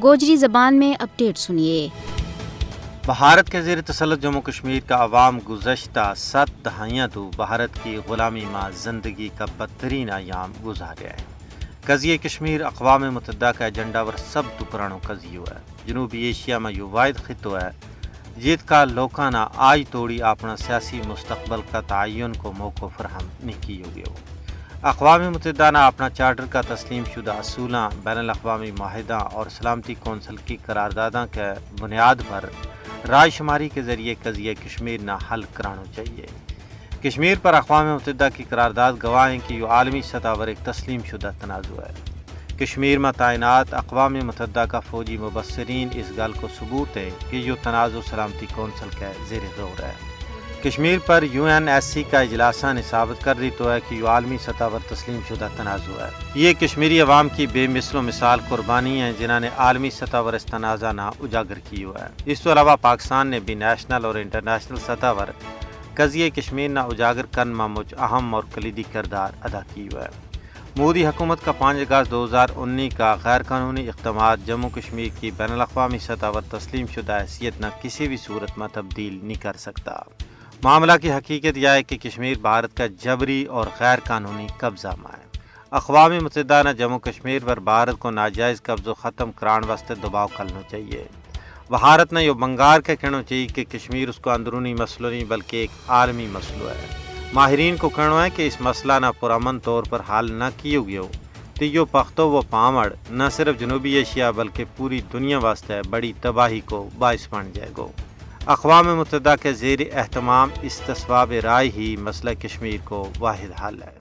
گوجری زبان میں اپڈیٹ سنیے۔ بھارت کے زیر تسلط جموں کشمیر کا عوام گزشتہ 7 دہائیاں تو بھارت کی غلامی میں زندگی کا بدترین ایام گزارے ہیں۔ قضیہ کشمیر اقوام متحدہ کا ایجنڈا ور سب تو پرانو قضیہ ہے۔ جنوبی ایشیا میں یہ واحد خطہ ہے جیت کا لوکاں نہ آج توڑی اپنا سیاسی مستقبل کا تعین کو موقع فراہم نہیں کی ہوگی ہو۔ اقوام متحدہ نے اپنا چارٹر کا تسلیم شدہ اصولوں، بین الاقوامی معاہدہ اور سلامتی کونسل کی قراردادوں کے بنیاد پر رائے شماری کے ذریعے قضیہ کشمیر نہ حل کرانا چاہیے۔ کشمیر پر اقوام متحدہ کی قرارداد گواہ ہیں کہ یہ عالمی سطح پر ایک تسلیم شدہ تنازع ہے۔ کشمیر میں تعینات اقوام متحدہ کا فوجی مبصرین اس گل کو ثبوت ہے کہ یہ تنازع سلامتی کونسل کے زیر غور ہے۔ کشمیر پر UNSC کا اجلاسہ نے ثابت کر دی تو ہے کہ یہ عالمی سطح پر تسلیم شدہ تنازع ہے۔ یہ کشمیری عوام کی بے مثل و مثال قربانی ہیں جنہوں نے عالمی سطح پر اس تنازع نہ اجاگر کی ہوا ہے۔ اس تو علاوہ پاکستان نے بھی نیشنل اور انٹرنیشنل سطح پر قضیہ کشمیر نہ اجاگر کرنے میں مجھ اہم اور کلیدی کردار ادا کی ہوا ہے۔ مودی حکومت کا 5 اگست 2019 کا غیر قانونی اقدامات جموں کشمیر کی بین الاقوامی سطح پر تسلیم شدہ حیثیت نہ کسی بھی صورت میں تبدیل نہیں کر سکتا۔ معاملہ کی حقیقت یہ ہے کہ کشمیر بھارت کا جبری اور غیر قانونی قبضہ میں ہے۔ اقوام متحدہ نے جموں کشمیر پر بھارت کو ناجائز قبضہ ختم کران واسطے دباؤ کرنا چاہیے۔ بھارت نے یہ بنگار کے کہنا چاہیے کہ کشمیر اس کو اندرونی مسئلہ نہیں بلکہ ایک عالمی مسئلہ ہے۔ ماہرین کو کہنا ہے کہ اس مسئلہ نہ پرامن طور پر حل نہ کیے گئے ہو تو یہ پختو و پامڑ نہ صرف جنوبی ایشیا بلکہ پوری دنیا واسطے بڑی تباہی کو باعث بن جائے گا۔ اقوام متحدہ کے زیر اہتمام اس تصواب رائے ہی مسئلہ کشمیر کو واحد حل ہے۔